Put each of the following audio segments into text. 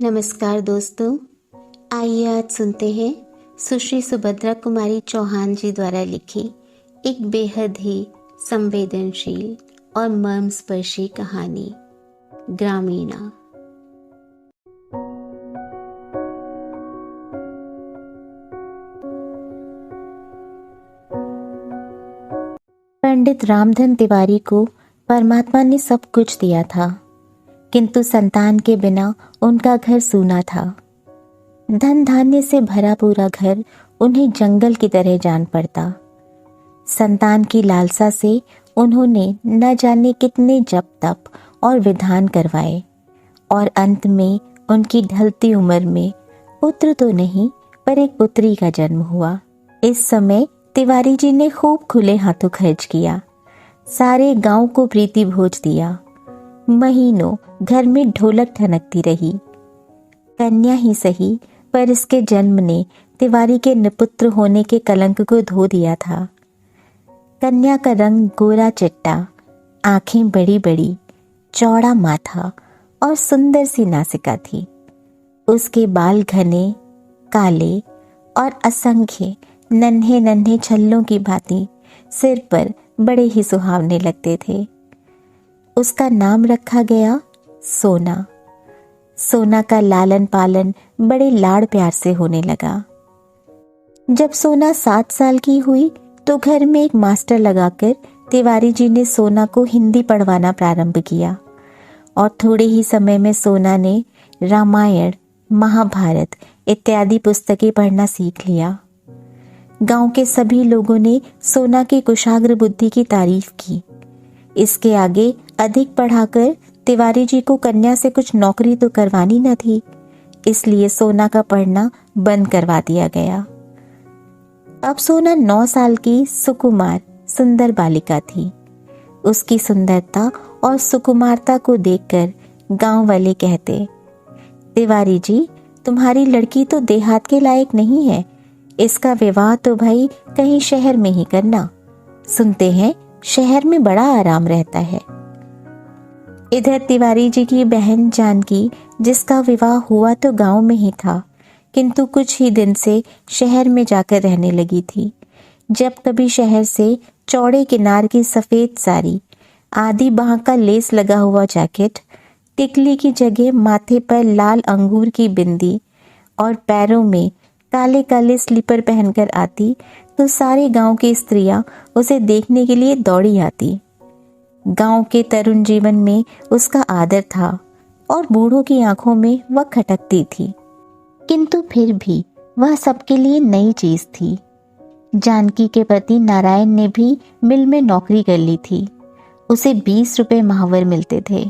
नमस्कार दोस्तों, आइए आज सुनते हैं सुश्री सुभद्रा कुमारी चौहान जी द्वारा लिखी एक बेहद ही संवेदनशील और मर्मस्पर्शी कहानी ग्रामीणा। पंडित रामधन तिवारी को परमात्मा ने सब कुछ दिया था, किंतु संतान के बिना उनका घर सूना था। धन धान्य से भरा पूरा घर उन्हें जंगल की तरह जान पड़ता। संतान की लालसा से उन्होंने न जाने कितने जप तप और विधान करवाए और अंत में उनकी ढलती उम्र में पुत्र तो नहीं पर एक पुत्री का जन्म हुआ। इस समय तिवारी जी ने खूब खुले हाथों खर्च किया, सारे गांव को प्रीति भोज दिया। महीनों घर में ढोलक ठनकती रही। कन्या ही सही पर इसके जन्म ने तिवारी के निपुत्र होने के कलंक को धो दिया था। कन्या का रंग गोरा चिट्टा, आंखें बड़ी बड़ी, चौड़ा माथा और सुंदर सी नासिका थी। उसके बाल घने काले और असंख्य नन्हे नन्हे छल्लों की भांति सिर पर बड़े ही सुहावने लगते थे। उसका नाम रखा गया सोना। सोना का लालन पालन बड़े लाड़ प्यार से होने लगा। जब सोना 7 साल की हुई तो घर में एक मास्टर लगाकर तिवारी जी ने सोना को हिंदी पढ़वाना प्रारंभ किया और थोड़े ही समय में सोना ने रामायण, महाभारत इत्यादि पुस्तकें पढ़ना सीख लिया। गांव के सभी लोगों ने सोना की कुशाग्र बुद्धि की तारीफ की। इसके आगे अधिक पढ़ाकर तिवारी जी को कन्या से कुछ नौकरी तो करवानी न थी, इसलिए सोना का पढ़ना बंद करवा दिया गया। अब सोना 9 साल की सुकुमार सुंदर बालिका थी। उसकी सुंदरता और सुकुमारता को देखकर गांव वाले कहते, तिवारी जी तुम्हारी लड़की तो देहात के लायक नहीं है, इसका विवाह तो भाई कहीं शहर में ही करना। सुनते हैं शहर में बड़ा आराम रहता है। इधर तिवारी जी की बहन जानकी, जिसका विवाह हुआ तो गांव में ही था, किंतु कुछ ही दिन से शहर में जाकर रहने लगी थी। जब कभी शहर से चौड़े किनार की सफेद साड़ी, आधी बाह का लेस लगा हुआ जैकेट, टिकली की जगह माथे पर लाल अंगूर की बिंदी और पैरों में काले काले स्लीपर पहनकर आती तो सारे गांव की स्त्रियां उसे देखने के लिए दौड़ी आती। गांव के तरुण जीवन में उसका आदर था और बूढ़ों की आंखों में वह खटकती थी, किंतु फिर भी वह सबके लिए नई चीज थी। जानकी के पति नारायण ने भी मिल में नौकरी कर ली थी। उसे 20 रुपए माहवर मिलते थे।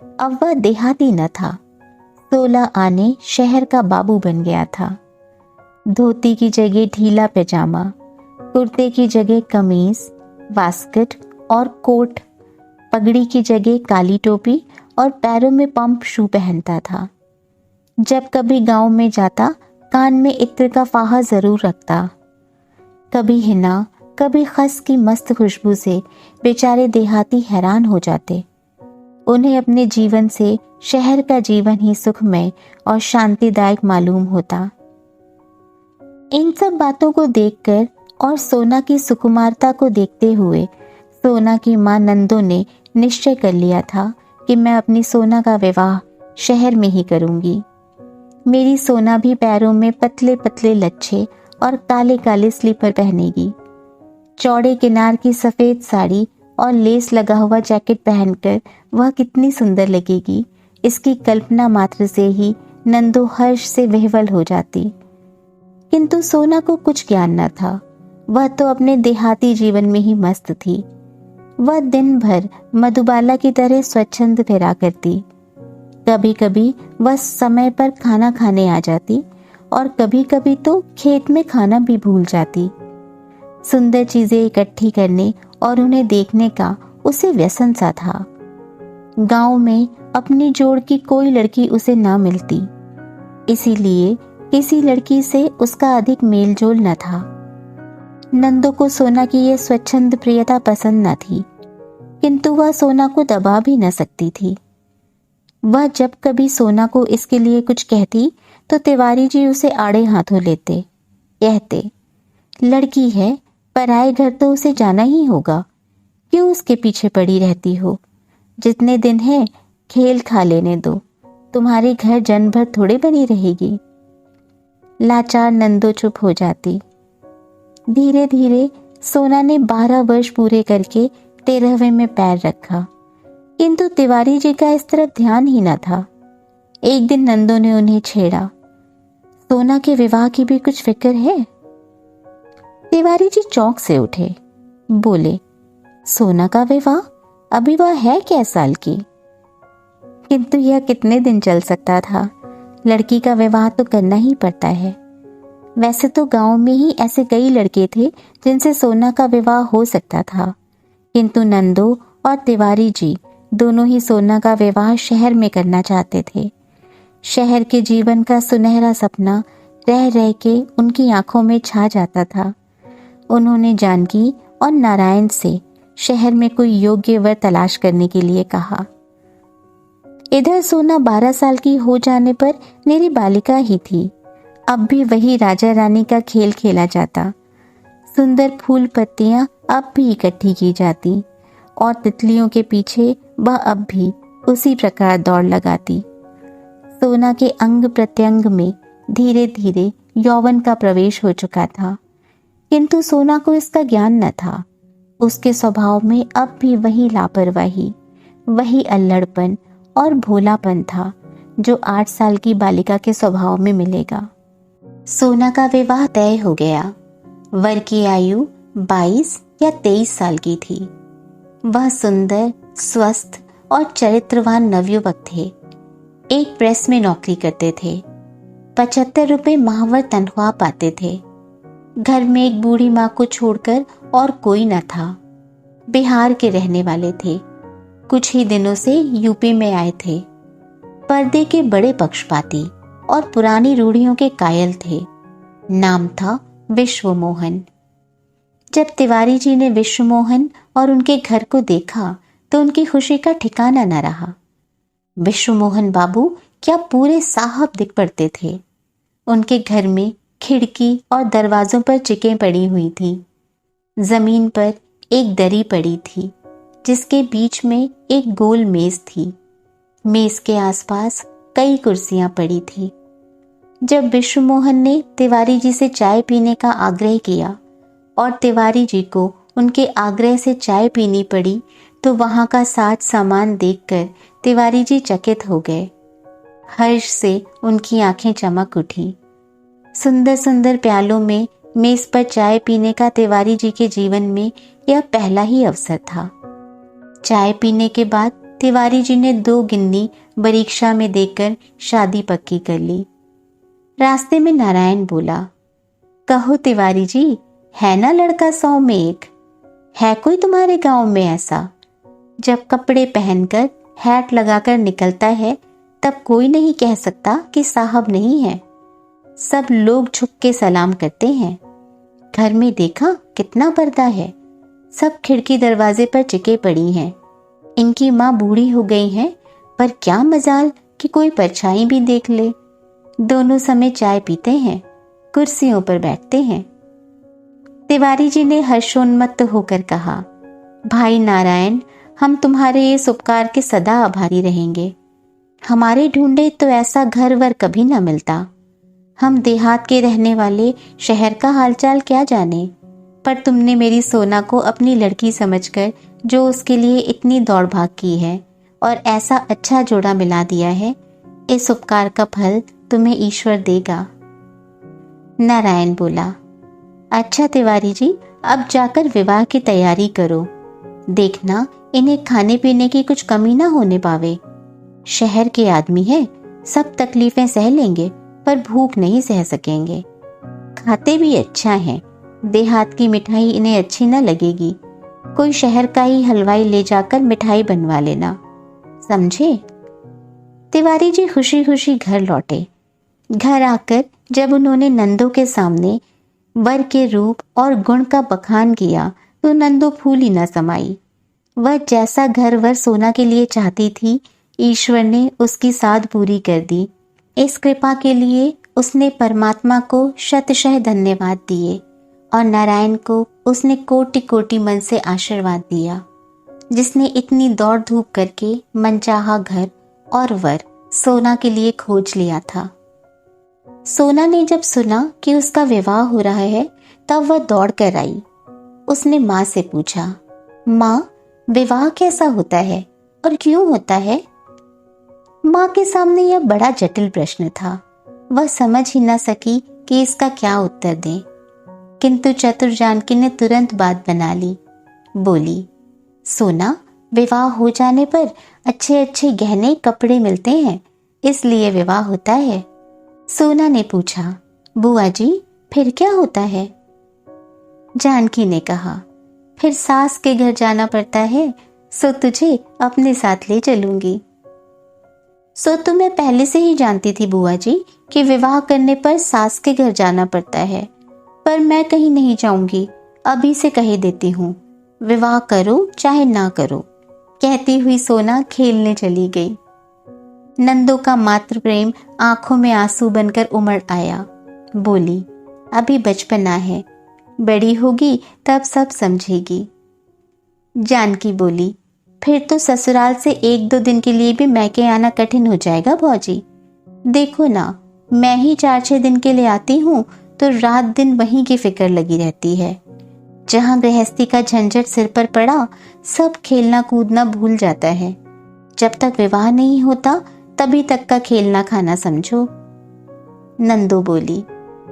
अब वह देहाती न था, 16 आने शहर का बाबू बन गया था। धोती की जगह ढीला पैजामा, कुर्ते की जगह कमीज, वास्कट और कोट, पगड़ी की जगह काली टोपी और पैरों में पंप शू पहनता था। जब कभी गांव में जाता कान में इत्र का फाहा जरूर रखता। कभी हिना कभी खस की मस्त खुशबू से बेचारे देहाती हैरान हो जाते। उन्हें अपने जीवन से शहर का जीवन ही सुखमय और शांतिदायक मालूम होता। इन सब बातों को देखकर और सोना की सुकुमारता को देखते हुए सोना की मां नंदो ने निश्चय कर लिया था कि मैं अपनी सोना का विवाह शहर में ही करूंगी। मेरी सोना भी पैरों में पतले पतले लच्छे और काले काले स्लीपर पहनेगी। चौड़े किनार की सफेद साड़ी और लेस लगा हुआ जैकेट पहनकर वह कितनी सुंदर लगेगी, इसकी कल्पना मात्र से ही नंदो हर्ष से विह्वल हो जाती। किंतु सोना को कुछ ज्ञान न था। वह तो अपने देहाती जीवन में ही मस्त थी। वह दिन भर मधुबाला की तरह स्वच्छंद फिरा करती। कभी कभी वह समय पर खाना खाने आ जाती और कभी कभी तो खेत में खाना भी भूल जाती। सुंदर चीजें इकट्ठी करने और उन्हें देखने का उसे व्यसन सा था। गांव में अपनी जोड़ की कोई लड़की उसे ना मिलती, इसीलिए किसी लड़की से उसका अधिक मेलजोल न था। नंदो को सोना की यह स्वच्छंद प्रियता पसंद न थी, किंतु वह सोना को दबा भी न सकती थी। वह जब कभी सोना को इसके लिए कुछ कहती तो तिवारी जी उसे आड़े हाथों लेते, कहते, लड़की है, पराए घर तो उसे जाना ही होगा, क्यों उसके पीछे पड़ी रहती हो? जितने दिन है खेल खा लेने दो, तुम्हारे घर जन्म भर थोड़े बनी रहेगी। लाचार नंदो चुप हो जाती। धीरे धीरे सोना ने 12 वर्ष पूरे करके 13वें में पैर रखा, किंतु तिवारी जी का इस तरफ ध्यान ही न था। एक दिन नंदो ने उन्हें छेड़ा, सोना के विवाह की भी कुछ फिक्र है? तिवारी जी चौंक से उठे, बोले, सोना का विवाह? अभी वह है क्या साल की? किंतु यह कितने दिन चल सकता था? लड़की का विवाह तो करना ही पड़ता है। वैसे तो गांव में ही ऐसे कई लड़के थे जिनसे सोना का विवाह हो सकता था, किंतु नंदो और तिवारी जी दोनों ही सोना का विवाह शहर में करना चाहते थे। शहर के जीवन का सुनहरा सपना रह रह के उनकी आंखों में छा जाता था। उन्होंने जानकी और नारायण से शहर में कोई योग्य वर तलाश करने के लिए कहा। इधर सोना 12 साल की हो जाने पर मेरी बालिका ही थी। अब भी वही राजा रानी का खेल खेला जाता। सुंदर फूल पत्तियां अब भी इकट्ठी की जाती और तितलियों के पीछे वह अब भी उसी प्रकार दौड़ लगाती। सोना के अंग प्रत्यंग में धीरे धीरे यौवन का प्रवेश हो चुका था, किंतु सोना को इसका ज्ञान न था। उसके स्वभाव में अब भी वही लापरवाही, वही अल्लड़पन और भोलापन था जो 8 साल की बालिका के स्वभाव में मिलेगा। सोना का विवाह तय हो गया। वर की आयु 22 या 23 साल की थी। वह सुंदर, स्वस्थ और चरित्रवान नवयुवक थे। एक प्रेस में नौकरी करते थे। 75 रुपये माहवर तनख्वाह पाते थे। घर में एक बूढ़ी माँ को छोड़कर और कोई न था। बिहार के रहने वाले थे। कुछ ही दिनों से यूपी में आए थे। पर्दे के बड़े पक्षपाती और पुरानी रूढ़ियों के कायल थे। नाम था विश्वमोहन। जब तिवारी जी ने विश्वमोहन और उनके घर को देखा तो उनकी खुशी का ठिकाना न रहा। विश्वमोहन बाबू क्या पूरे साहब दिख पड़ते थे। उनके घर में खिड़की और दरवाजों पर चिकें पड़ी हुई थी। जमीन पर एक दरी पड़ी थी जिसके बीच में एक गोल मेज थी। मेज के आसपास कई कुर्सियां पड़ी थी। जब विश्वमोहन ने तिवारी जी से चाय पीने का आग्रह किया और तिवारी जी को उनके आग्रह से चाय पीनी पड़ी तो वहां का साज सामान देखकर तिवारी जी चकित हो गए। हर्ष से उनकी आंखें चमक उठी। सुंदर सुंदर प्यालों में मेज पर चाय पीने का तिवारी जी के जीवन में यह पहला ही अवसर था। चाय पीने के बाद तिवारी जी ने 2 गिन्नी परीक्षा में देकर शादी पक्की कर ली। रास्ते में नारायण बोला, कहो तिवारी जी, है ना लड़का 100 में एक? है कोई तुम्हारे गांव में ऐसा? जब कपड़े पहनकर हैट लगाकर निकलता है तब कोई नहीं कह सकता कि साहब नहीं है। सब लोग झुक के सलाम करते हैं। घर में देखा कितना पर्दा है। सब खिड़की दरवाजे पर चिके पड़ी हैं। इनकी माँ बूढ़ी हो गई है, पर क्या मजाल कि कोई परछाई भी देख ले। दोनों समय चाय पीते हैं, कुर्सियों पर बैठते हैं। तिवारी जी ने हर्षोन्मत्त होकर कहा, भाई नारायण, हम तुम्हारे इस उपकार के सदा आभारी रहेंगे। हमारे ढूंढे तो ऐसा घर वर कभी न मिलता। हम देहात के रहने वाले शहर का हालचाल क्या जाने, पर तुमने मेरी सोना को अपनी लड़की समझकर जो उसके लिए इतनी दौड़ भाग की है और ऐसा अच्छा जोड़ा मिला दिया है, इस उपकार का फल तुम्हें ईश्वर देगा। नारायण बोला, अच्छा तिवारी जी, अब जाकर विवाह की तैयारी करो। देखना इन्हें खाने पीने की कुछ कमी ना होने पावे। शहर के आदमी है, सब तकलीफें सह लेंगे पर भूख नहीं सह सकेंगे। खाते भी अच्छा है। देहात की मिठाई इन्हें अच्छी न लगेगी। कोई शहर का ही हलवाई ले जाकर मिठाई बनवा लेना, समझे? तिवारी जी खुशी खुशी घर लौटे। घर आकर जब उन्होंने नंदो के सामने वर के रूप और गुण का बखान किया तो नंदो फूली न समाई। वह जैसा घर वर सोना के लिए चाहती थी ईश्वर ने उसकी साध पूरी कर दी। इस कृपा के लिए उसने परमात्मा को शतशः धन्यवाद दिए और नारायण को उसने कोटि कोटि मन से आशीर्वाद दिया, जिसने इतनी दौड़ धूप करके मनचाहा घर और वर सोना के लिए खोज लिया था। सोना ने जब सुना कि उसका विवाह हो रहा है तब वह दौड़ कर आई। उसने माँ से पूछा, माँ, विवाह कैसा होता है और क्यों होता है? माँ के सामने यह बड़ा जटिल प्रश्न था। वह समझ ही न सकी कि इसका क्या उत्तर दे, किंतु चतुर जानकी ने तुरंत बात बना ली। बोली, सोना, विवाह हो जाने पर अच्छे अच्छे गहने कपड़े मिलते हैं, इसलिए विवाह होता है। सोना ने पूछा, बुआ जी, फिर क्या होता है? जानकी ने कहा, फिर सास के घर जाना पड़ता है, सो तुझे अपने साथ ले चलूंगी। सो तो मैं पहले से ही जानती थी बुआ जी कि विवाह करने पर सास के घर जाना पड़ता है, पर मैं कहीं नहीं जाऊंगी, अभी से कह देती हूँ, विवाह करो चाहे ना करो, कहती हुई सोना खेलने चली गई। नंदो का मातृ प्रेम आंखों में आंसू बनकर उमड़ आया। बोली, अभी बचपना है, बड़ी होगी तब सब समझेगी। जानकी बोली, फिर तो ससुराल से 1-2 दिन के लिए भी मैके आना कठिन हो जाएगा भौजी। देखो ना, मैं ही 4-6 दिन के लिए आती हूँ तो रात दिन वहीं की फिक्र लगी रहती है। जहाँ गृहस्थी का झंझट सिर पर पड़ा, सब खेलना कूदना भूल जाता है। जब तक विवाह नहीं होता तभी तक का खेलना खाना समझो। नंदो बोली,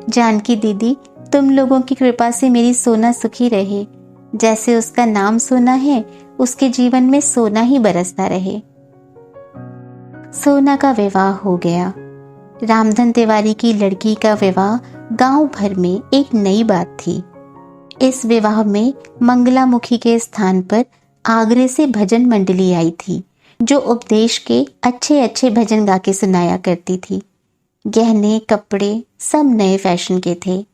जानकी दीदी, तुम लोगों की कृपा से मेरी सोना सुखी रहे, जैसे उसका नाम सोना है, उसके जीवन में सोना ही बरसता रहे। सोना का विवाह हो गया। रामधन तिवारी की लड़की का विवाह गांव भर में एक नई बात थी। इस विवाह में मंगलामुखी के स्थान पर आगरे से भजन मंडली आई थी, जो उपदेश के अच्छे अच्छे भजन गा के सुनाया करती थी। गहने कपड़े सब नए फैशन के थे।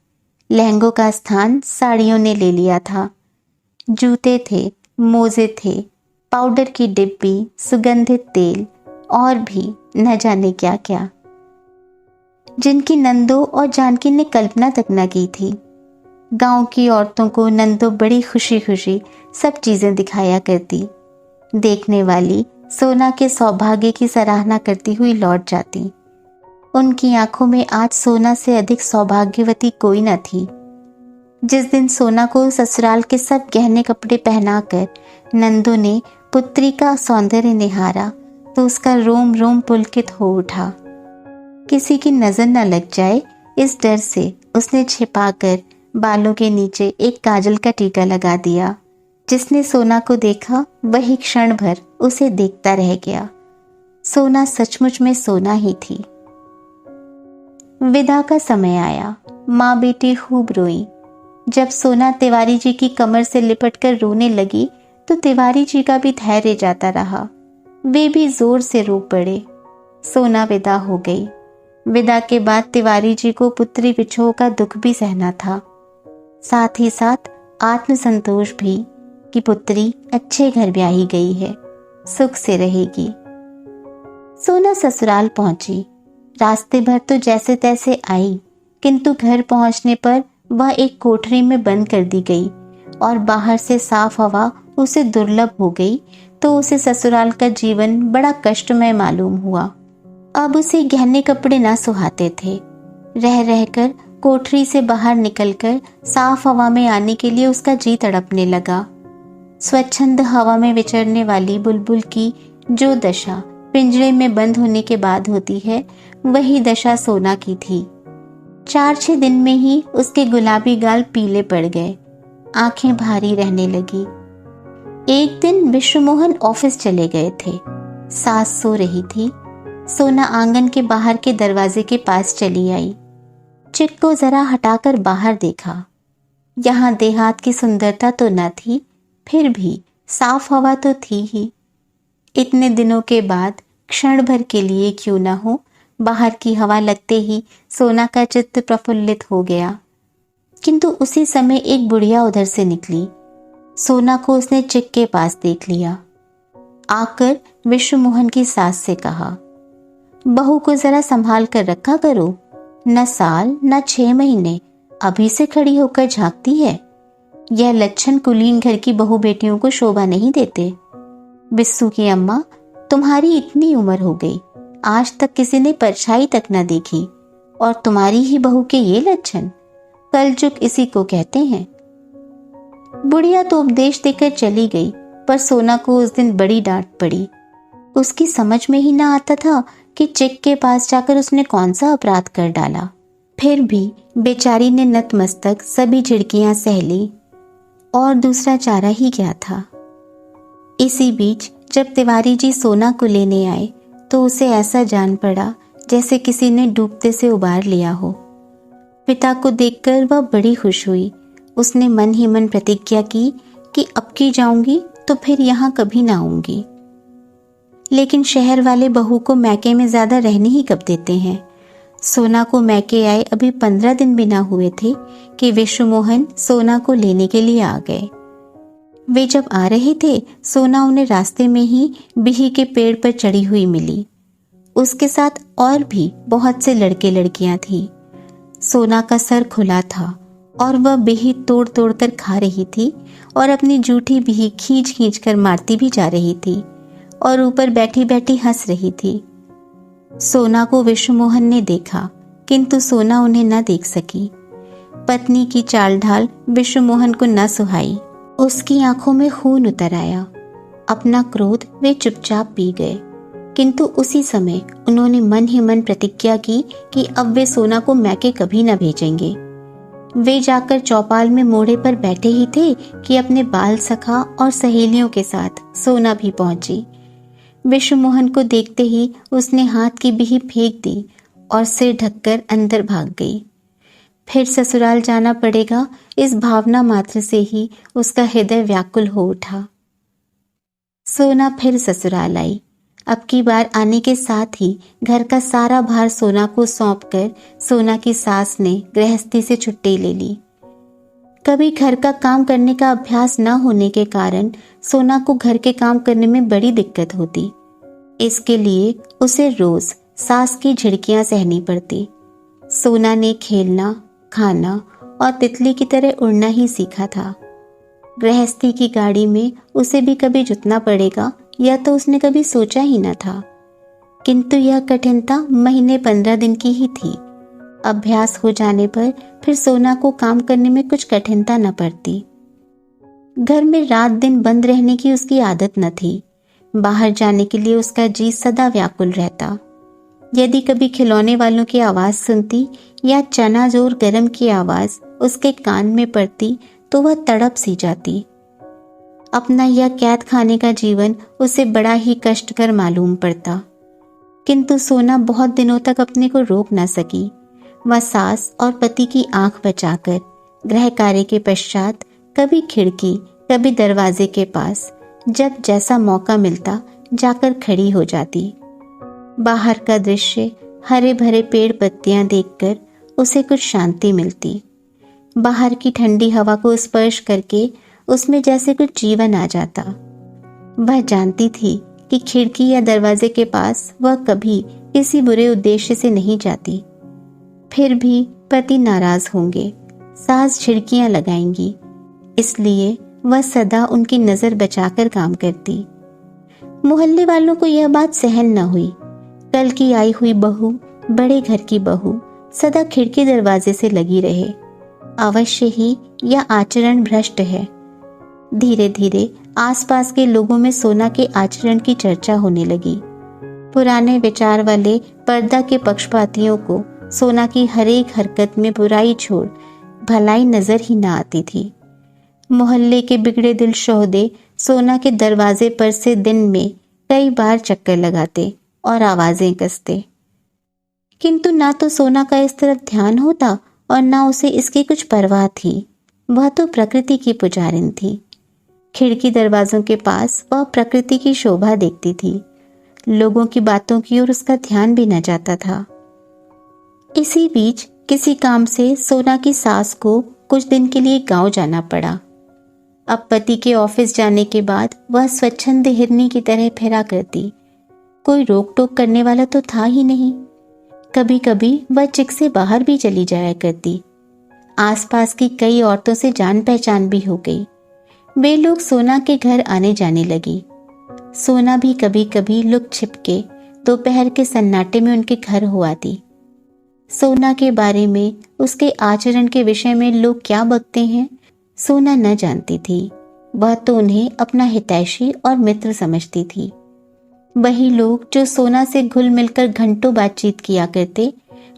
लहंगों का स्थान साड़ियों ने ले लिया था। जूते थे, मोजे थे, पाउडर की डिब्बी, सुगंधित तेल और भी न जाने क्या क्या, जिनकी नंदो और जानकी ने कल्पना तक न की थी। गांव की औरतों को नंदो बड़ी खुशी खुशी सब चीजें दिखाया करती। देखने वाली सोना के सौभाग्य की सराहना करती हुई लौट जाती। उनकी आंखों में आज सोना से अधिक सौभाग्यवती कोई न थी। जिस दिन सोना को ससुराल के सब गहने कपड़े पहनाकर नंदो ने पुत्री का सौंदर्य निहारा तो उसका रोम रोम पुलकित हो उठा। किसी की नजर न लग जाए इस डर से उसने छिपाकर बालों के नीचे एक काजल का टीका लगा दिया। जिसने सोना को देखा वही क्षण भर उसे देखता रह गया। सोना सचमुच में सोना ही थी। विदा का समय आया। माँ बेटी खूब रोई। जब सोना तिवारी जी की कमर से लिपटकर रोने लगी तो तिवारी जी का भी धैर्य जाता रहा। वे भी जोर से रो पड़े। सोना विदा हो गई। विदा के बाद तिवारी जी को पुत्री विछोह का दुख भी सहना था, साथ ही साथ आत्मसंतोष भी कि पुत्री अच्छे घर ब्याही गई है, सुख से रहेगी। सोना ससुराल पहुंची। रास्ते भर तो जैसे तैसे आई, किंतु घर पहुंचने पर वह एक कोठरी में बंद कर दी गई और बाहर से साफ हवा उसे दुर्लभ हो गई तो उसे ससुराल का जीवन बड़ा कष्टमय मालूम हुआ। अब उसे गहने कपड़े ना सुहाते थे। रह रहकर कोठरी से बाहर निकलकर साफ हवा में आने के लिए उसका जी तड़पने लगा। स्वच्छंद हवा में विचरने वाली बुलबुल की जो दशा पिंजरे में बंद होने के बाद होती है, वही दशा सोना की थी। 4-6 दिन में ही उसके गुलाबी गाल पीले पड़ गए, आंखें भारी रहने लगी। एक दिन विश्वमोहन ऑफिस चले गए थे। सास सो रही थी। सोना आंगन के बाहर के दरवाजे के पास चली आई। चिक को जरा हटाकर बाहर देखा। यहाँ देहात की सुंदरता तो न थी, फिर भी साफ हवा तो थी ही। इतने दिनों के बाद क्षण भर के लिए क्यों न हो, बाहर की हवा लगते ही सोना का चित्त प्रफुल्लित हो गया। किंतु उसी समय एक बुढ़िया उधर से निकली। सोना को उसने चिक के पास देख लिया। आकर विश्वमोहन की सास से कहा, बहू को जरा संभाल कर रखा करो, न साल न 6 महीने अभी से खड़ी होकर झांकती है। यह लक्षण कुलीन घर की बहू बेटियों को शोभा नहीं देते। बिस्सू की अम्मा, तुम्हारी इतनी उम्र हो गई, आज तक किसी ने परछाई तक न देखी, और तुम्हारी ही बहू के ये लक्षण, कलजुग इसी को कहते हैं। बुढ़िया तो उपदेश देकर चली गई, पर सोना को उस दिन बड़ी डांट पड़ी। उसकी समझ में ही ना आता था कि चिक के पास जाकर उसने कौन सा अपराध कर डाला। फिर भी बेचारी ने नतमस्तक सभी झिड़कियां सह ली, और दूसरा चारा ही क्या था। इसी बीच जब तिवारी जी सोना को लेने आए तो उसे ऐसा जान पड़ा जैसे किसी ने डूबते से उबार लिया हो। पिता को देखकर वह बड़ी खुश हुई। उसने मन ही मन प्रतिज्ञा की कि अब की जाऊंगी तो फिर यहाँ कभी ना आऊंगी। लेकिन शहर वाले बहू को मैके में ज्यादा रहने ही कब देते हैं। सोना को मैके आए अभी 15 दिन भी ना हुए थे कि विश्वमोहन सोना को लेने के लिए आ गए। वे जब आ रहे थे, सोना उन्हें रास्ते में ही बिही के पेड़ पर चढ़ी हुई मिली। उसके साथ और भी बहुत से लड़के लड़कियां थी। सोना का सर खुला था और वह बिही तोड़ तोड़ कर खा रही थी, और अपनी जूठी बिही खींच खींच कर मारती भी जा रही थी, और ऊपर बैठी बैठी हंस रही थी। सोना को विश्वमोहन ने देखा, किंतु सोना उन्हें न देख सकी। पत्नी की चाल ढाल विश्वमोहन को न सुहाई। उसकी आंखों में खून उतर आया। अपना क्रोध वे चुपचाप पी गए, किंतु उसी समय उन्होंने मन ही मन प्रतिज्ञा की कि अब वे सोना को मैके कभी न भेजेंगे। वे जाकर चौपाल में मोड़े पर बैठे ही थे कि अपने बाल सखा और सहेलियों के साथ सोना भी पहुंची। विश्वमोहन को देखते ही उसने हाथ की बिही फेंक दी और सिर ढककर अंदर भाग गई। फिर ससुराल जाना पड़ेगा, इस भावना मात्र से ही उसका हृदय व्याकुल हो उठा। सोना फिर ससुराल आई। अब की बार आने के साथ ही घर का सारा भार सोना को सौंपकर सोना की सास ने गृहस्थी से छुट्टी ले ली। कभी घर का काम करने का अभ्यास न होने के कारण सोना को घर के काम करने में बड़ी दिक्कत होती। इसके लिए उसे रोज सास की झिड़कियां सहनी पड़ती। सोना ने खेलना, खाना और तितली की तरह उड़ना ही सीखा था। गृहस्थी की गाड़ी में उसे भी कभी जुतना पड़ेगा, यह तो उसने कभी सोचा ही न था। किंतु यह कठिनता महीने 15 दिन की ही थी। अभ्यास हो जाने पर फिर सोना को काम करने में कुछ कठिनता न पड़ती। घर में रात दिन बंद रहने की उसकी आदत न थी। बाहर जाने के लिए उसका जी सदा व्याकुल रहता। यदि कभी खिलौने वालों की आवाज सुनती या चना जोर गरम की आवाज उसके कान में पड़ती तो वह तड़प सी जाती। अपना यह कैद खाने का जीवन उसे बड़ा ही कष्टकर मालूम पड़ता। किंतु सोना बहुत दिनों तक अपने को रोक न सकी। वह सास और पति की आंख बचाकर गृह कार्य के पश्चात कभी खिड़की कभी दरवाजे के पास जब जैसा मौका मिलता जाकर खड़ी हो जाती। बाहर का दृश्य, हरे भरे पेड़ पत्तियां देखकर उसे कुछ शांति मिलती। बाहर की ठंडी हवा को स्पर्श करके उसमें जैसे कुछ जीवन आ जाता। वह जानती थी कि खिड़की या दरवाजे के पास वह कभी किसी बुरे उद्देश्य से नहीं जाती। फिर भी पति नाराज होंगे, सास झिड़कियां लगाएंगी, इसलिए वह सदा उनकी नजर बचाकर काम करती। मोहल्ले वालों को यह बात सहन न हुई। कल की आई हुई बहू, बड़े घर की बहू सदा खिड़की दरवाजे से लगी रहे। अवश्य ही यह आचरण भ्रष्ट है। धीरे धीरे आसपास के लोगों में सोना के आचरण की चर्चा होने लगी। पुराने विचार वाले पर्दा के पक्षपातियों को सोना की हर एक हरकत में बुराई छोड़ भलाई नजर ही न आती थी। मोहल्ले के बिगड़े दिल शोहदे सोना के दरवाजे पर से दिन में कई बार चक्कर लगाते और आवाजें कसते, किंतु ना तो सोना का इस तरफ ध्यान होता और ना उसे इसकी कुछ परवाह थी। वह तो प्रकृति की पुजारिन थी। खिड़की दरवाजों के पास वह प्रकृति की शोभा देखती थी। लोगों की बातों की ओर उसका ध्यान भी न जाता था। इसी बीच किसी काम से सोना की सास को कुछ दिन के लिए गांव जाना पड़ा। अब पति के ऑफिस जाने के बाद वह स्वच्छंद हिरनी की तरह फिरा करती। कोई रोक टोक करने वाला तो था ही नहीं। कभी कभी वह चिक से बाहर भी चली जाया करती। आसपास की कई औरतों से जान पहचान भी हो गई। वे लोग सोना के घर आने जाने लगी। सोना भी कभी कभी लुक छिप के दोपहर के सन्नाटे में उनके घर हो आती। सोना के बारे में, उसके आचरण के विषय में लोग क्या बकते हैं, सोना न जानती थी। वह तो उन्हें अपना हितैषी और मित्र समझती थी। वही लोग जो सोना से घुल मिलकर घंटों बातचीत किया करते,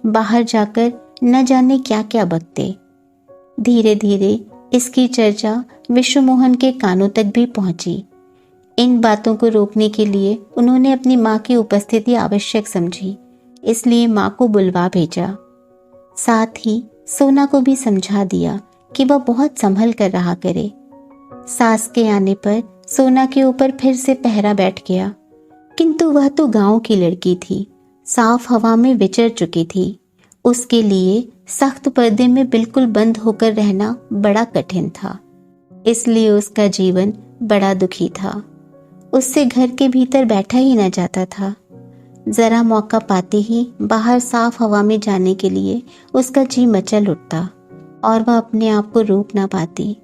बाहर जाकर न जाने क्या क्या बकते। धीरे धीरे इसकी चर्चा विश्वमोहन के कानों तक भी पहुंची। इन बातों को रोकने के लिए उन्होंने अपनी माँ की उपस्थिति आवश्यक समझी, इसलिए माँ को बुलवा भेजा। साथ ही सोना को भी समझा दिया कि वह बहुत संभल कर रहा करे। सास के आने पर सोना के ऊपर फिर से पहरा बैठ गया, किंतु वह तो गांव की लड़की थी, साफ हवा में विचर चुकी थी। उसके लिए सख्त पर्दे में बिल्कुल बंद होकर रहना बड़ा कठिन था, इसलिए उसका जीवन बड़ा दुखी था। उससे घर के भीतर बैठा ही न जाता था। जरा मौका पाते ही बाहर साफ हवा में जाने के लिए उसका जी मचल उठता और वह अपने आप को रोक ना पाती।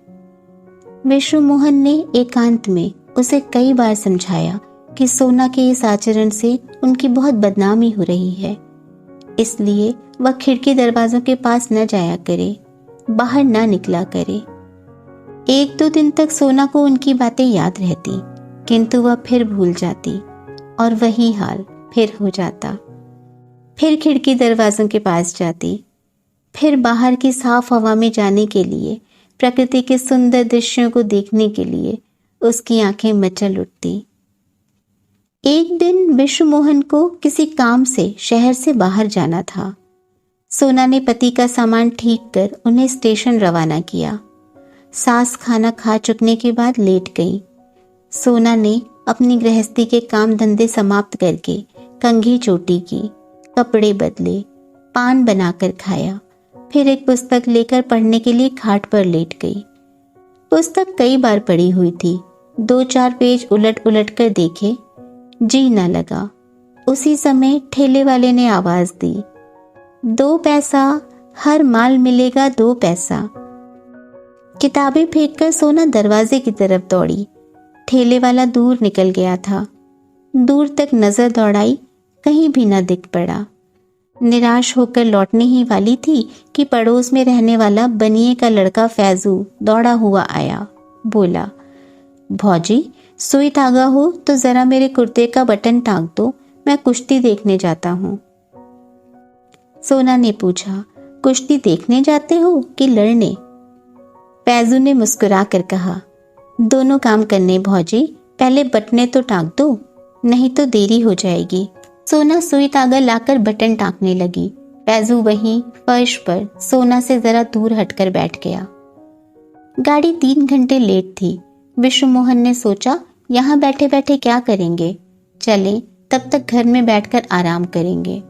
विश्वमोहन ने एकांत में उसे कई बार समझाया कि सोना के इस आचरण से उनकी बहुत बदनामी हो रही है, इसलिए वह खिड़की दरवाजों के पास न जाया करे, बाहर न निकला करे। 1-2 दिन तक सोना को उनकी बातें याद रहती, किंतु वह फिर भूल जाती और वही हाल फिर हो जाता। फिर खिड़की दरवाजों के पास जाती, फिर बाहर की साफ हवा में जाने के लिए, प्रकृति के सुंदर दृश्यों को देखने के लिए उसकी आंखें मचल उठती। एक दिन विश्वमोहन को किसी काम से शहर से बाहर जाना था। सोना ने पति का सामान ठीक कर उन्हें स्टेशन रवाना किया। सास खाना खा चुकने के बाद लेट गई। सोना ने अपनी गृहस्थी के काम धंधे समाप्त करके कंघी चोटी की, कपड़े बदले, पान बनाकर खाया, फिर एक पुस्तक लेकर पढ़ने के लिए खाट पर लेट गई। पुस्तक कई बार पढ़ी हुई थी, 2-4 पेज उलट उलट कर देखे, जी न लगा। उसी समय ठेले वाले ने आवाज दी, 2 पैसा, हर माल मिलेगा 2 पैसा। किताबें फेंककर सोना दरवाजे की तरफ दौड़ी। ठेले वाला दूर निकल गया था। दूर तक नजर दौड़ाई, कहीं भी न दिख पड़ा। निराश होकर लौटने ही वाली थी कि पड़ोस में रहने वाला बनिए का लड़का फैजू दौड़ा हुआ आया। बोला, भौजी सुई धागा हो तो जरा मेरे कुर्ते का बटन टांग दो, मैं कुश्ती देखने जाता हूँ। सोना ने पूछा, कुश्ती देखने जाते हो कि लड़ने? फैजू ने मुस्कुरा कर कहा, दोनों काम करने भौजी, पहले बटने तो टांग दो, नहीं तो देरी हो जाएगी। सोना सुई धागा लाकर बटन टांकने लगी। फैजू वहीं फर्श पर सोना से जरा दूर हटकर बैठ गया। गाड़ी 3 घंटे लेट थी। विश्वमोहन ने सोचा, यहाँ बैठे बैठे क्या करेंगे, चलें तब तक घर में बैठकर आराम करेंगे।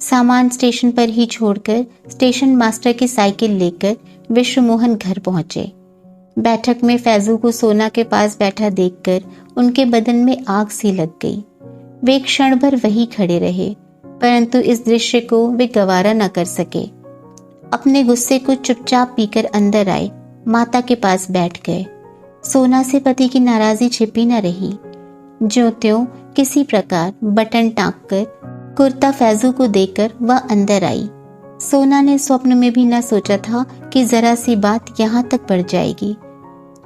सामान स्टेशन पर ही छोड़कर स्टेशन मास्टर की साइकिल लेकर विश्वमोहन घर पहुंचे। बैठक में फैजू को सोना के पास बैठा देखकर उनके बदन में आग सी लग गई। वे एक क्षण भर वही खड़े रहे, परंतु इस दृश्य को वे गवारा न कर सके। अपने गुस्से को चुपचाप पीकर अंदर आए, माता के पास बैठ गए। सोना से पति की नाराजी छिपी न रही। ज्यों त्यों किसी प्रकार बटन टाँक कर कुर्ता फैजू को देकर वह अंदर आई। सोना ने स्वप्न में भी न सोचा था कि जरा सी बात यहाँ तक बढ़ जाएगी।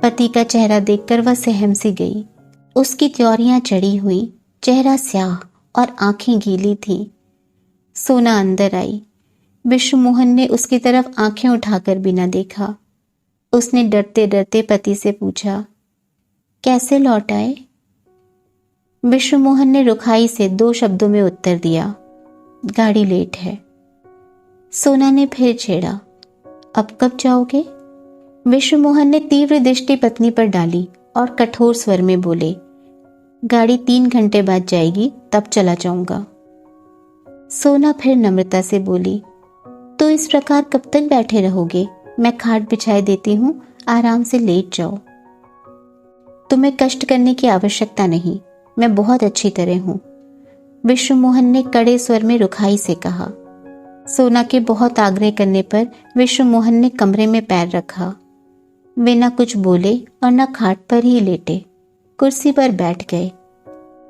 पति का चेहरा देखकर वह सहम सी गई। उसकी त्योरियां चढ़ी हुई, चेहरा स्याह और आंखें गीली थी। सोना अंदर आई। विश्वमोहन ने उसकी तरफ आंखें उठाकर भी न देखा। उसने डरते डरते पति से पूछा, कैसे लौट आए? विश्वमोहन ने रुखाई से 2 शब्दों में उत्तर दिया, गाड़ी लेट है। सोना ने फिर छेड़ा, अब कब जाओगे? विश्वमोहन ने तीव्र दृष्टि पत्नी पर डाली और कठोर स्वर में बोले, गाड़ी 3 घंटे बाद जाएगी, तब चला जाऊंगा। सोना फिर नम्रता से बोली, तो इस प्रकार कब तक बैठे रहोगे? मैं खाट बिछाए देती हूँ, आराम से लेट जाओ। तुम्हें कष्ट करने की आवश्यकता नहीं, मैं बहुत अच्छी तरह हूं, विश्वमोहन ने कड़े स्वर में रुखाई से कहा। सोना के बहुत आग्रह करने पर विश्वमोहन ने कमरे में पैर रखा। वे न कुछ बोले और न खाट पर ही लेटे, कुर्सी पर बैठ गए।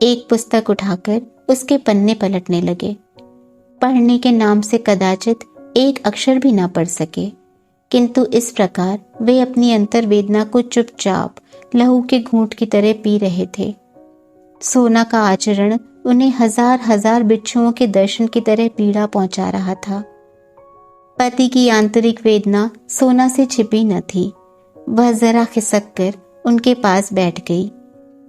एक पुस्तक उठाकर उसके पन्ने पलटने लगे। पढ़ने के नाम से कदाचित एक अक्षर भी ना पढ़ सके, किंतु इस प्रकार वे अपनी अंतर्वेदना को चुपचाप लहू के घूंट की तरह पी रहे थे। सोना का आचरण उन्हें हजार हजार बिच्छुओं के दर्शन की तरह पीड़ा पहुंचा रहा था। पति की आंतरिक वेदना सोना से छिपी न थी। वह जरा खिसक कर उनके पास बैठ गई।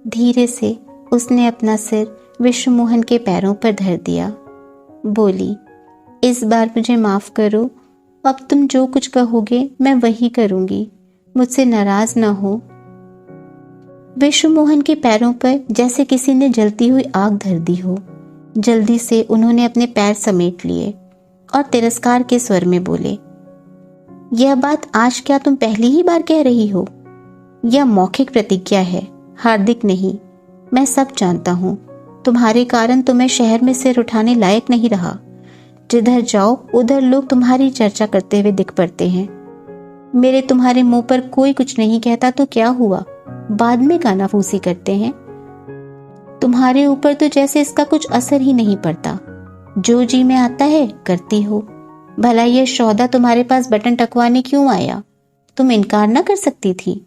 धीरे से उसने अपना सिर विश्वमोहन के पैरों पर धर दिया। बोली, इस बार मुझे माफ करो, अब तुम जो कुछ कहोगे मैं वही करूंगी, मुझसे नाराज ना हो। विश्वमोहन के पैरों पर जैसे किसी ने जलती हुई आग धर दी हो। जल्दी से उन्होंने अपने पैर समेट लिए और तिरस्कार के स्वर में बोले, यह बात आज क्या तुम पहली ही बार कह रही हो? यह मौखिक प्रतिज्ञा है, हार्दिक नहीं। मैं सब जानता हूं, तुम्हारे कारण तो मैं शहर में सिर उठाने लायक नहीं रहा। जिधर जाओ उधर लोग तुम्हारी चर्चा करते हुए दिख पड़ते हैं। मेरे तुम्हारे मुंह पर कोई कुछ नहीं कहता तो क्या हुआ, बाद में कानाफूसी करते हैं। तुम्हारे ऊपर तो जैसे इसका कुछ असर ही नहीं पड़ता, जो जी में आता है करती हो। भला यह सौदा तुम्हारे पास बटन टकवाने क्यों आया? तुम इनकार ना कर सकती थी।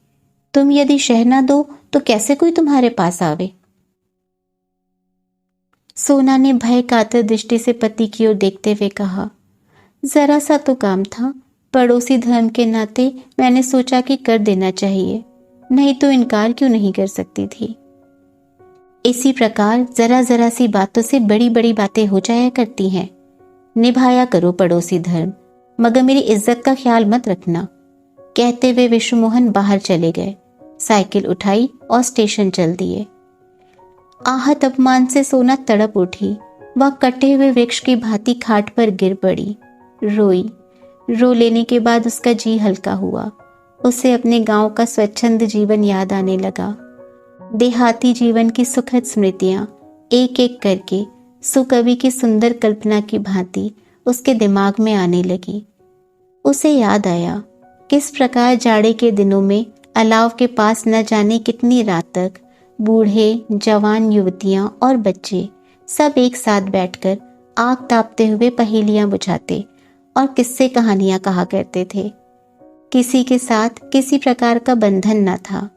तुम यदि शह ना दो तो कैसे कोई तुम्हारे पास आवे? सोना ने भय कातर दृष्टि से पति की ओर देखते हुए कहा, जरा सा तो काम था, पड़ोसी धर्म के नाते मैंने सोचा कि कर देना चाहिए, नहीं तो इनकार क्यों नहीं कर सकती थी। इसी प्रकार जरा जरा सी बातों से बड़ी बड़ी बातें हो जाया करती हैं। निभाया करो पड़ोसी धर्म, मगर मेरी इज्जत का ख्याल मत रखना। कहते हुए विश्वमोहन बाहर चले गए। साइकिल उठाई और स्टेशन चल दिए। आहत अपमान से सोना तड़प उठी। वह कटे हुए वृक्ष की भांति खाट पर गिर पड़ी, रोई। रो लेने के बाद उसका जी हल्का हुआ। उसे अपने गांव का स्वच्छंद जीवन याद आने लगा। देहाती जीवन की सुखद स्मृतियां एक एक करके सुकवि की सुंदर कल्पना की भांति उसके दिमाग में आने लगी। उसे याद आया किस प्रकार जाड़े के दिनों में अलाव के पास न जाने कितनी रात तक बूढ़े, जवान युवतियां और बच्चे सब एक साथ बैठकर आग तापते हुए पहेलियां बुझाते और किस्से कहानियां कहा करते थे। किसी के साथ किसी प्रकार का बंधन न था।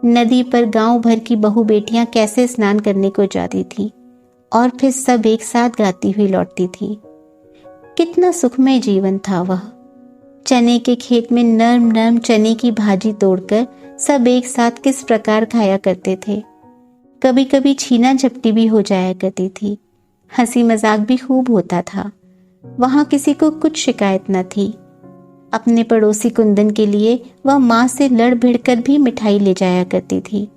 नदी पर गांव भर की बहू बेटियां कैसे स्नान करने को जाती थी और फिर सब एक साथ गाती हुई लौटती थी। कितना सुखमय जीवन था वह। चने के खेत में नर्म नर्म चने की भाजी तोड़कर सब एक साथ किस प्रकार खाया करते थे। कभी कभी छीना झपटी भी हो जाया करती थी। हंसी मजाक भी खूब होता था। वहां किसी को कुछ शिकायत न थी। अपने पड़ोसी कुंदन के लिए वह माँ से लड़ भिड़ कर भी मिठाई ले जाया करती थी।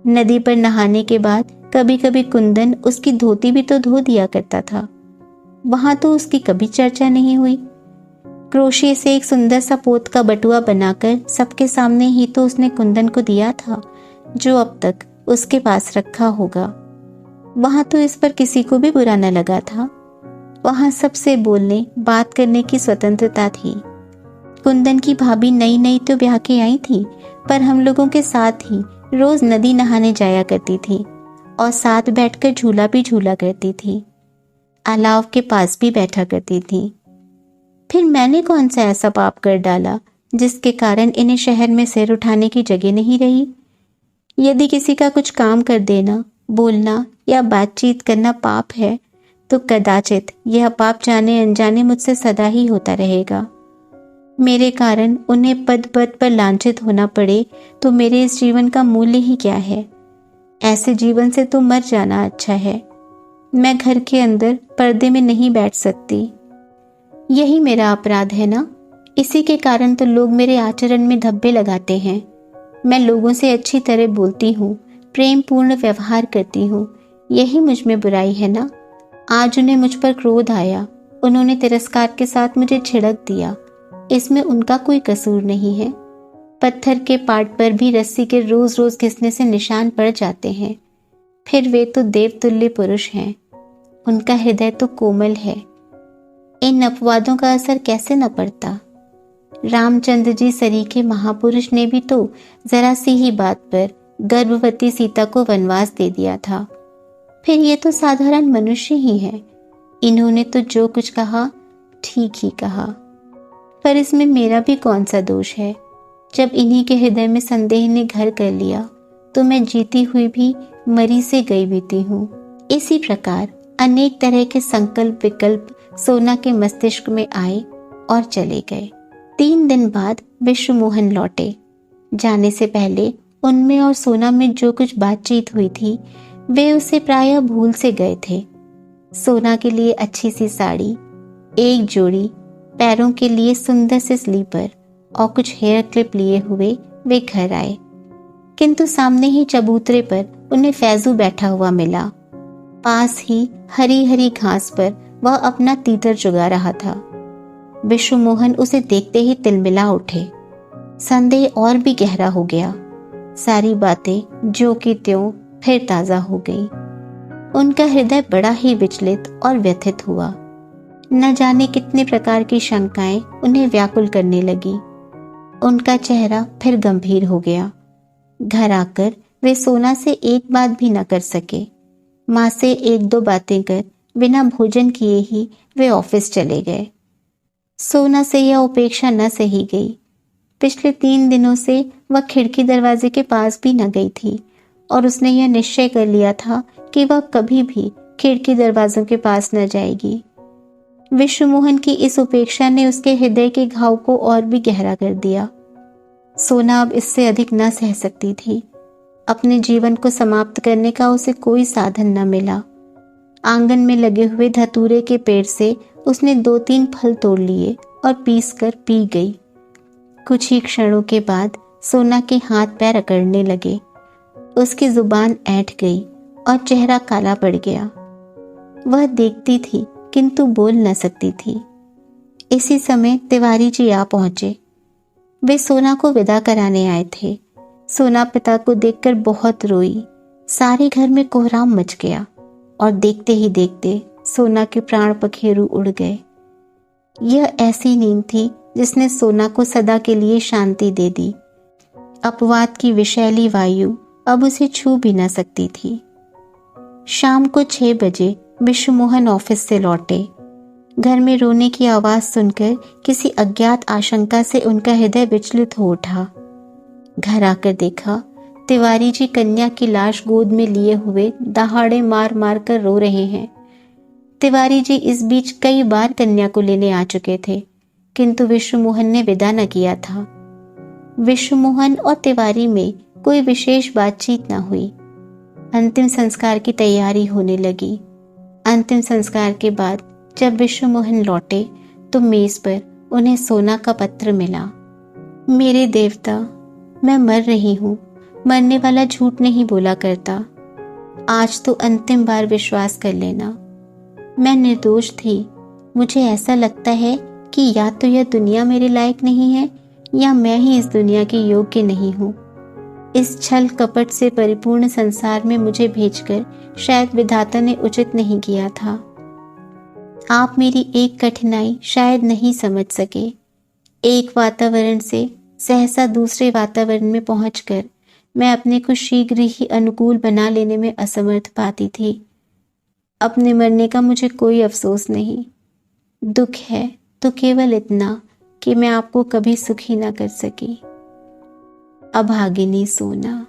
नदी पर नहाने के बाद कभी कभी कुंदन उसकी धोती भी तो धो दिया करता था। वहां तो उसकी कभी चर्चा नहीं हुई। क्रोशे से एक सुंदर सा पोत का बटुआ बनाकर सबके सामने ही तो उसने कुंदन को दिया था, जो अब तक उसके पास रखा होगा। वहां तो इस पर किसी को भी बुरा न लगा था। वहां सबसे बोलने बात करने की स्वतंत्रता थी। कुंदन की भाभी नई नई तो ब्याह के आई थी, पर हम लोगों के साथ ही रोज नदी नहाने जाया करती थी और साथ बैठकर झूला भी झूला करती थी। अलाव के पास भी बैठा करती थी। फिर मैंने कौन सा ऐसा पाप कर डाला जिसके कारण इन्हें शहर में सिर उठाने की जगह नहीं रही? यदि किसी का कुछ काम कर देना, बोलना या बातचीत करना पाप है, तो कदाचित यह पाप जाने अनजाने मुझसे सदा ही होता रहेगा। मेरे कारण उन्हें पद पद पर लांछित होना पड़े तो मेरे इस जीवन का मूल्य ही क्या है? ऐसे जीवन से तो मर जाना अच्छा है। मैं घर के अंदर पर्दे में नहीं बैठ सकती। यही मेरा अपराध है ना? इसी के कारण तो लोग मेरे आचरण में धब्बे लगाते हैं। मैं लोगों से अच्छी तरह बोलती हूँ, प्रेम पूर्ण व्यवहार करती हूँ। यही मुझ में बुराई है ना? आज उन्हें मुझ पर क्रोध आया। उन्होंने तिरस्कार के साथ मुझे छिड़क दिया। इसमें उनका कोई कसूर नहीं है। पत्थर के पाट पर भी रस्सी के रोज रोज घिसने से निशान पड़ जाते हैं। फिर वे तो देवतुल्य पुरुष हैं, उनका हृदय तो कोमल है। इन अपवादों का असर कैसे न पड़ता। रामचंद्र जी सरीखे महापुरुष ने भी तो जरा सी ही बात पर गर्भवती सीता को वनवास दे दिया था। फिर ये तो साधारण मनुष्य ही है, इन्होंने तो जो कुछ कहा ठीक ही कहा। पर इसमें मेरा भी कौन सा दोष है। जब इन्हीं के हृदय में संदेह ने घर कर लिया तो मैं जीती हुई भी मरी से गई बीती हूँ। इसी प्रकार अनेक तरह के संकल्प विकल्प सोना के मस्तिष्क में आए और चले गए। 3 दिन बाद विश्वमोहन लौटे। जाने से पहले उनमें और सोना में जो कुछ बातचीत हुई थी वे उसे प्रायः भूल से गए थे। सोना के लिए अच्छी सी साड़ी, एक जोड़ी, पैरों के लिए सुंदर से स्लीपर और कुछ हेयर क्लिप लिए हुए वे घर आए। किंतु सामने ही चबूतरे पर उन्हें फैजू बैठा हुआ मिला। पास ही हरी हरी घास पर वह अपना तीतर चुगा रहा था। विश्वमोहन उसे देखते ही तिलमिला उठे। संदेह और भी गहरा हो गया। सारी बातें ज्यों की त्यों फिर ताजा हो गई। उनका हृदय बड़ा ही विचलित और व्यथित हुआ। न जाने कितने प्रकार की शंकाएं उन्हें व्याकुल करने लगी। उनका चेहरा फिर गंभीर हो गया। घर आकर वे सोना से एक बात भी न कर सके। माँ से 1-2 बातें कर बिना भोजन किए ही वे ऑफिस चले गए। सोना से यह उपेक्षा न सही गई। पिछले 3 दिनों से वह खिड़की दरवाजे के पास भी न गई थी और उसने यह निश्चय कर लिया था कि वह कभी भी खिड़की दरवाजों के पास न जाएगी। विश्वमोहन की इस उपेक्षा ने उसके हृदय के घाव को और भी गहरा कर दिया। सोना अब इससे अधिक न सह सकती थी। अपने जीवन को समाप्त करने का उसे कोई साधन न मिला। आंगन में लगे हुए धतूरे के पेड़ से उसने 2-3 फल तोड़ लिए और पीस कर पी गई। कुछ ही क्षणों के बाद सोना के हाथ पैर अकड़ने लगे। उसकी जुबान ऐंठ गई और चेहरा काला पड़ गया। वह देखती थी किंतु बोल न सकती थी। इसी समय तिवारी जी आ पहुंचे। वे सोना को विदा कराने आए थे। सोना पिता को देखकर बहुत रोई। सारे घर में कोहराम मच गया और देखते ही देखते सोना के प्राण पखेरु उड़ गए। यह ऐसी नींद थी जिसने सोना को सदा के लिए शांति दे दी। अपवाद की विषैली वायु अब उसे छू भी न सकती थी। शाम को 6 बजे विश्वमोहन ऑफिस से लौटे। घर में रोने की आवाज सुनकर किसी अज्ञात आशंका से उनका हृदय विचलित हो उठा। घर आकर देखा तिवारी जी कन्या की लाश गोद में लिए हुए दहाड़े मार मार कर रो रहे हैं। तिवारी जी इस बीच कई बार कन्या को लेने आ चुके थे, किंतु विश्वमोहन ने विदा न किया था। विश्वमोहन और तिवारी में कोई विशेष बातचीत न हुई। अंतिम संस्कार की तैयारी होने लगी। अंतिम संस्कार के बाद जब विश्वमोहन लौटे तो मेज पर उन्हें सोना का पत्र मिला। मेरे देवता, मैं मर रही हूँ। मरने वाला झूठ नहीं बोला करता। आज तो अंतिम बार विश्वास कर लेना। मैं निर्दोष थी। मुझे ऐसा लगता है कि या तो यह दुनिया मेरे लायक नहीं है या मैं ही इस दुनिया के योग्य नहीं हूँ। इस छल कपट से परिपूर्ण संसार में मुझे भेजकर शायद विधाता ने उचित नहीं किया था। आप मेरी एक कठिनाई शायद नहीं समझ सके। एक वातावरण से सहसा दूसरे वातावरण में पहुंचकर मैं अपने को शीघ्र ही अनुकूल बना लेने में असमर्थ पाती थी। अपने मरने का मुझे कोई अफसोस नहीं। दुख है तो केवल इतना कि मैं आपको कभी सुखी ना कर सकी। अभागिनी सोना।